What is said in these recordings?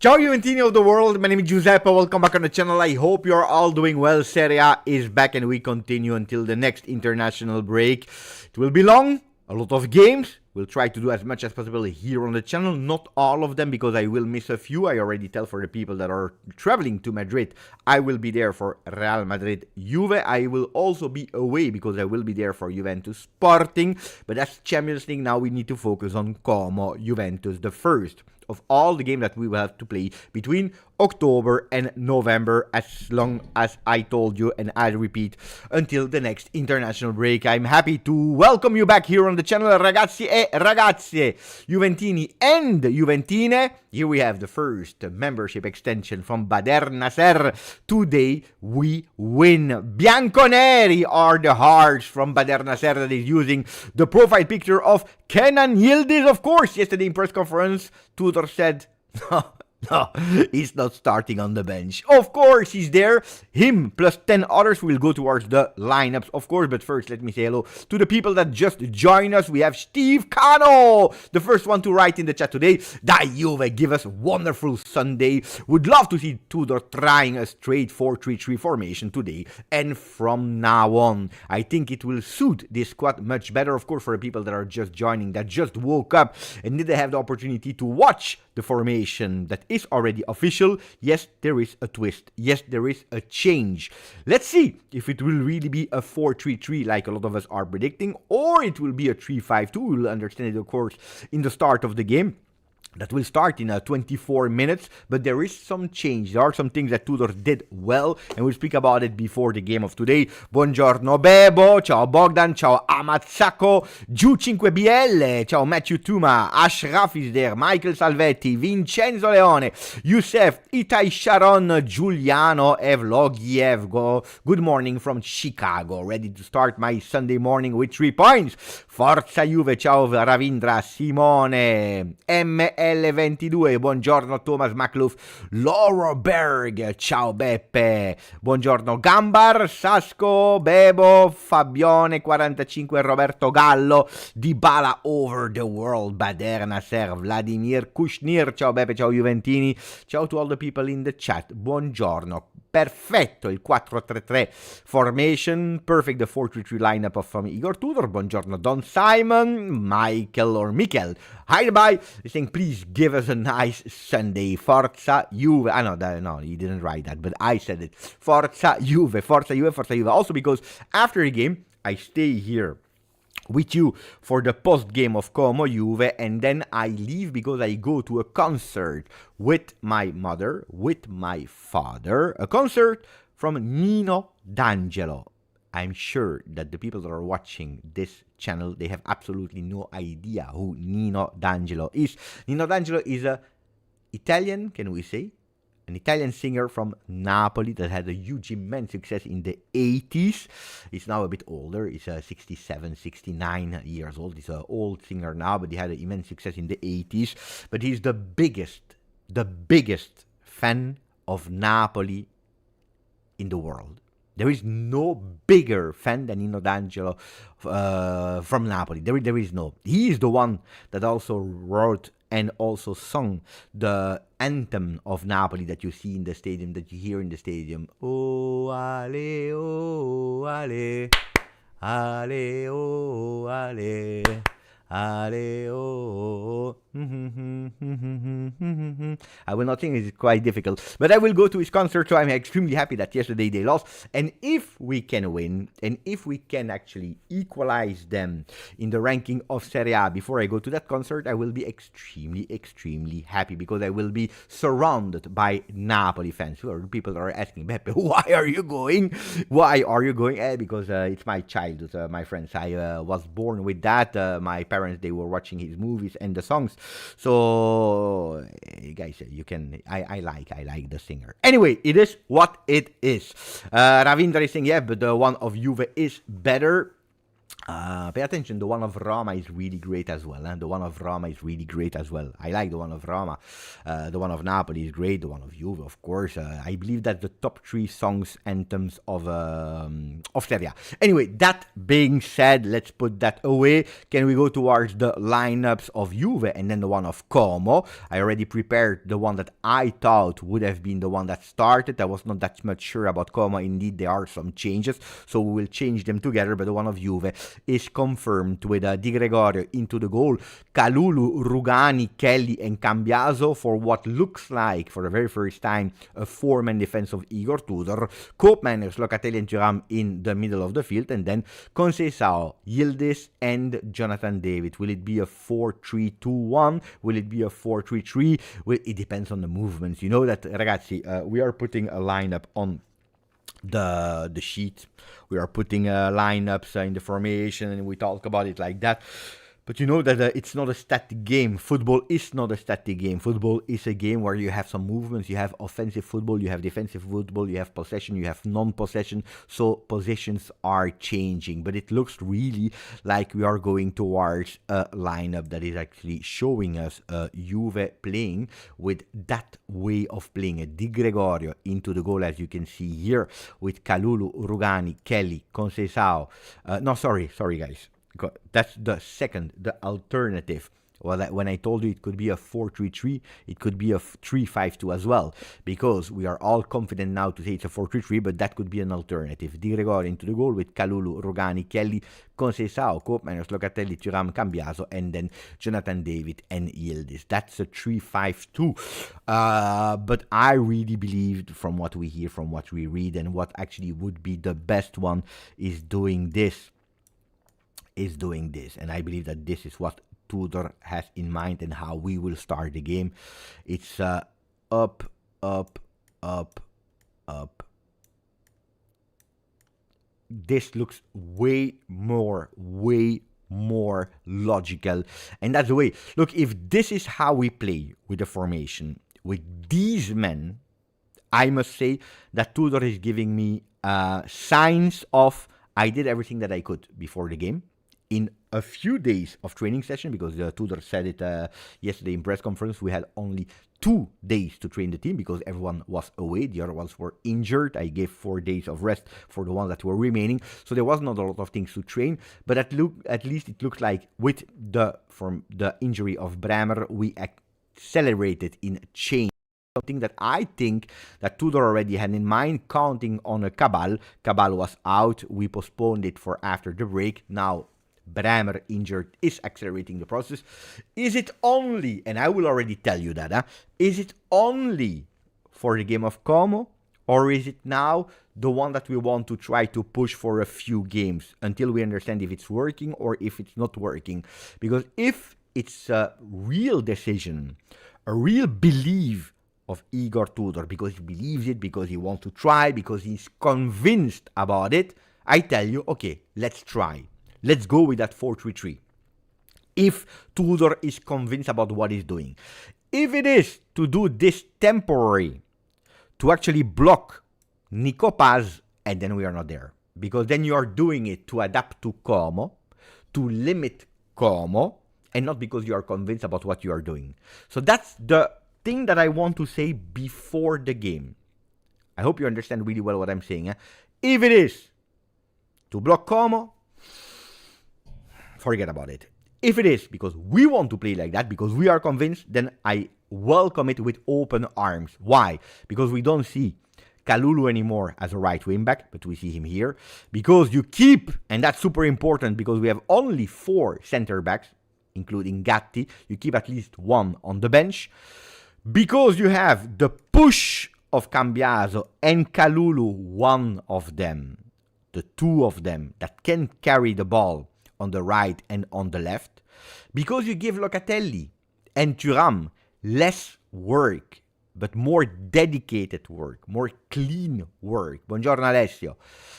Ciao Juventini of the world, my name is Giuseppe, welcome back on the channel. I hope you're all doing well. Serie A is back and we continue until the next international break. It will be long, a lot of games. We'll try to do as much as possible here on the channel. Not all of them because I will miss a few. I already tell for the people that are traveling to Madrid, I will be there for Real Madrid Juve. I will also be away because I will be there for Juventus Sporting. But that's Champions League. Now we need to focus on Como Juventus, the first of all the games that we will have to play between October and November, as long as I told you, and I repeat, until the next international break. I'm happy to welcome you back here on the channel, ragazzi e ragazze, Juventini and Juventine. Here we have the first membership extension from Bader Nasser. Today we win. Bianconeri are the hearts from Bader Nasser that is using the profile picture of Kenan Yildiz. Of course, yesterday in press conference, Tudor said, no, he's not starting on the bench. Of course, he's there. Him plus 10 others will go towards the lineups, of course. But first, let me say hello to the people that just joined us. We have Steve Cano, the first one to write in the chat today. Dai Juve, give us wonderful Sunday. Would love to see Tudor trying a straight 4-3-3 formation today. And from now on, I think it will suit this squad much better. Of course, for the people that are just joining, that just woke up and didn't have the opportunity to watch the formation that is already official. Yes, there is a twist. Yes, there is a change. Let's see if it will really be a 4-3-3 like a lot of us are predicting, or it will be a 3-5-2. We will understand it, of course, in the start of the game. That will start in 24 minutes, but there is some change. There are some things that Tudor did well, and we'll speak about it before the game of today. Buongiorno Bebo, ciao Bogdan, ciao Amazzako, Giu 5BL, ciao Matthew Tuma, Ashraf is there, Michael Salvetti, Vincenzo Leone, Youssef, Itai Sharon, Giuliano Evlogiev. Good morning from Chicago. Ready to start my Sunday morning with 3 points. Forza Juve, ciao Ravindra, Simone, ML22, buongiorno Thomas Macluf, Laura Berg, ciao Beppe, buongiorno Gambar, Sasco, Bebo, Fabione 45, Roberto Gallo, Dybala over the world, Bader Nasser, Vladimir Kushnir, ciao Beppe, ciao Juventini, ciao to all the people in the chat, buongiorno. Perfetto il 4-3-3 formation, perfect the 4-3-3 lineup from Igor Tudor. Buongiorno Don Simon, Michael or Mikel. Hi bye. He's saying please give us a nice Sunday. Forza Juve. No, he didn't write that, but I said it. Forza Juve, Forza Juve, Forza Juve. Also because after the game I stay here with you for the post game of Como Juve, and then I leave because I go to a concert with my mother, with my father, a concert from Nino D'Angelo. I'm sure that the people that are watching this channel, they have absolutely no idea who Nino D'Angelo is. Nino D'Angelo is a Italian, can we say? An Italian singer from Napoli that had a huge, immense success in the 80s. He's now a bit older. He's 67, 69 years old. He's an old singer now, but he had an immense success in the 80s. But he's the biggest fan of Napoli in the world. There is no bigger fan than Nino D'Angelo from Napoli. There is no. He is the one that also wrote and also sung the anthem of Napoli that you see in the stadium, that you hear in the stadium. Oh, ale, oh, ale, ale, oh, ale, ale, oh. I will not sing, it's quite difficult, but I will go to his concert, so I'm extremely happy that yesterday they lost. And if we can win, and if we can actually equalize them in the ranking of Serie A before I go to that concert, I will be extremely happy, because I will be surrounded by Napoli fans. Who are the people that are asking, Beppe, why are you going? Why are you going? Because it's my childhood, my friends. I was born with that. My parents, they were watching his movies and the songs. So, guys, you can. I like the singer. Anyway, it is what it is. Ravindra is saying, yeah, but the one of Juve is better. Pay attention, the one of Roma is really great as well. The one of Roma is really great as well. I like the one of Roma. The one of Napoli is great. The one of Juve, of course. I believe that's the top 3 songs anthems of Serie A. Anyway, that being said, let's put that away. Can we go towards the lineups of Juve and then the one of Como? I already prepared the one that I thought would have been the one that started. I was not that much sure about Como. Indeed, there are some changes, so we will change them together. But the one of Juve is confirmed with Di Gregorio into the goal, Kalulu, Rugani, Kelly and Cambiaso for what looks like, for the very first time, a 4-man defense of Igor Tudor, Koopmeiners, Locatelli and Thuram in the middle of the field, and then Conceição, Yildiz and Jonathan David. Will it be a 4-3-2-1? Will it be a 4-3-3? Well, it depends on the movements. You know that, ragazzi, we are putting a lineup on the sheet. We are putting lineups in the formation and we talk about it like that. But you know that it's not a static game. Football is not a static game. Football is a game where you have some movements. You have offensive football, you have defensive football, you have possession, you have non-possession. So positions are changing. But it looks really like we are going towards a lineup that is actually showing us Juve playing with that way of playing. Di Gregorio into the goal, as you can see here, with Kalulu, Rugani, Kelly, Conceição. Sorry guys. That's the second, the alternative. Well, when I told you it could be a 4-3-3, it could be a 3-5-2 as well, because we are all confident now to say it's a 4-3-3, but that could be an alternative. Di Gregorio into the goal with Kalulu, Rugani, Kelly, Conceição, Koopmeiners, Locatelli, Thuram, Cambiaso, and then Jonathan David and Yildiz. That's a 3-5-2. But I really believed from what we hear, from what we read, and what actually would be the best one is doing this. And I believe that this is what Tudor has in mind and how we will start the game. It's up, up, up, up. This looks way more logical, and that's the way. Look, if this is how we play with the formation, with these men, I must say that Tudor is giving me signs of I did everything that I could before the game. In a few days of training session, because Tudor said it yesterday in press conference, we had only 2 days to train the team because everyone was away. The other ones were injured. I gave 4 days of rest for the ones that were remaining. So there was not a lot of things to train. But at least it looked like with from the injury of Bremer, we accelerated in change. Something that I think that Tudor already had in mind, counting on a Cabal. Cabal was out. We postponed it for after the break. Now Bremer injured is accelerating the process. Is it only, and I will already tell you that, is it only for the game of Como, or is it now the one that we want to try to push for a few games until we understand if it's working or if it's not working? Because if it's a real decision, a real belief of Igor Tudor, because he believes it, because he wants to try, because he's convinced about it, I tell you, okay, let's try. Let's go with that 4-3-3. If Tudor is convinced about what he's doing. If it is to do this temporary, to actually block Nico Paz, and then we are not there. Because then you are doing it to adapt to Como, to limit Como, and not because you are convinced about what you are doing. So that's the thing that I want to say before the game. I hope you understand really well what I'm saying. If it is to block Como, forget about it. If it is because we want to play like that, because we are convinced, then I welcome it with open arms. Why? Because we don't see Kalulu anymore as a right wing back, but we see him here. Because you keep, and that's super important, because we have only 4 center backs, including Gatti. You keep at least 1 on the bench. Because you have the push of Cambiaso and Kalulu, one of them, the 2 of them that can carry the ball on the right and on the left, because you give Locatelli and Thuram less work, but more dedicated work, more clean work. Buongiorno Alessio.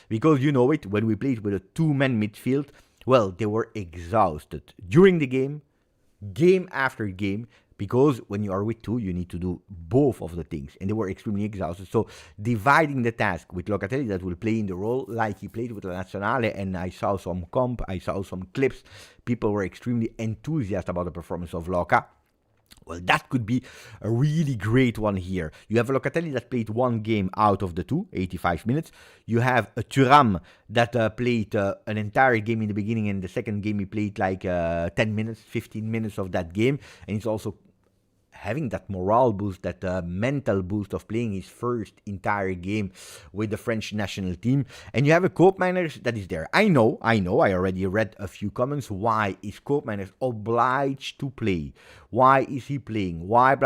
Because you know it, when we played with a 2-man midfield, well, they were exhausted during the game after game, Because when you are with two, you need to do both of the things. And they were extremely exhausted. So dividing the task with Locatelli, that will play in the role like he played with La Nazionale, and I saw some I saw some clips. People were extremely enthusiastic about the performance of Loca. Well, that could be a really great one here. You have a Locatelli that played one game out of the two, 85 minutes. You have a Thuram that played an entire game in the beginning, and the second game he played like 10 minutes, 15 minutes of that game. And he's also having that morale boost, that mental boost of playing his first entire game with the French national team. And you have a Koopmeiners that is there. I know, I already read a few comments. Why is Koopmeiners obliged to play? Why is he playing? Why?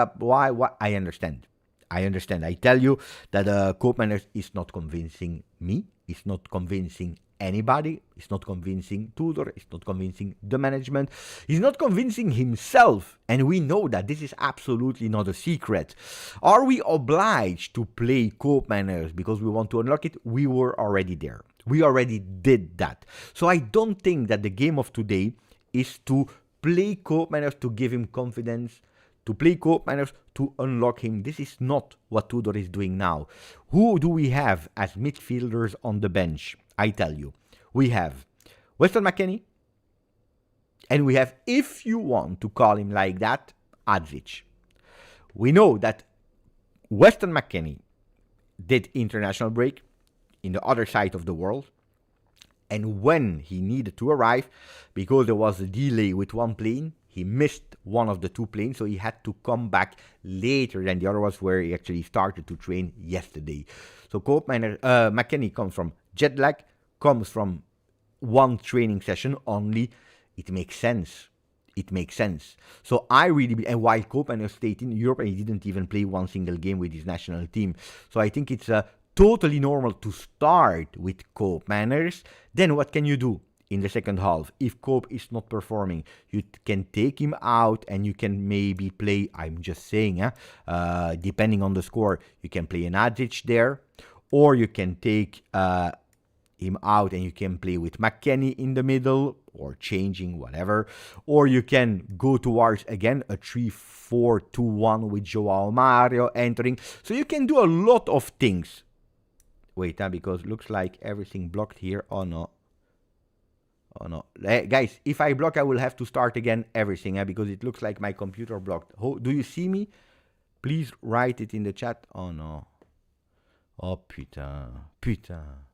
I understand. I tell you that Koopmeiners is not convincing me. It's not convincing anybody. It's not convincing Tudor. It's not convincing the management. He's not convincing himself. And we know that. This is absolutely not a secret. Are we obliged to play Koopmeiners because we want to unlock it? We were already there. We already did that. So I don't think that the game of today is to play Koopmeiners to give him confidence, to play Koopmeiners to unlock him. This is not what Tudor is doing now. Who do we have as midfielders on the bench? I tell you. We have Weston McKennie, and we have, if you want to call him like that, Adzic. We know that Weston McKennie did international break in the other side of the world. And when he needed to arrive, because there was a delay with one plane, he missed one of the two planes, so he had to come back later than the other was, where he actually started to train yesterday. So McKennie comes from jet lag, comes from one training session only. It makes sense. It makes sense. So I really, and while Koopmeiners stayed in Europe, and he didn't even play one single game with his national team. So I think it's totally normal to start with Koopmeiners. Then what can you do in the second half? If Koop is not performing, you can take him out and you can maybe play, I'm just saying, depending on the score, you can play an Adzic there, or you can take him out and you can play with McKennie in the middle, or changing, whatever. Or you can go towards, again, a 3-4-2-1 with Joao Mario entering. So you can do a lot of things. Wait, because looks like everything blocked here. Oh no. Oh no. Guys, if I block, I will have to start again everything, because it looks like my computer blocked. Do you see me? Please write it in the chat. Oh no. Oh putain. Putain.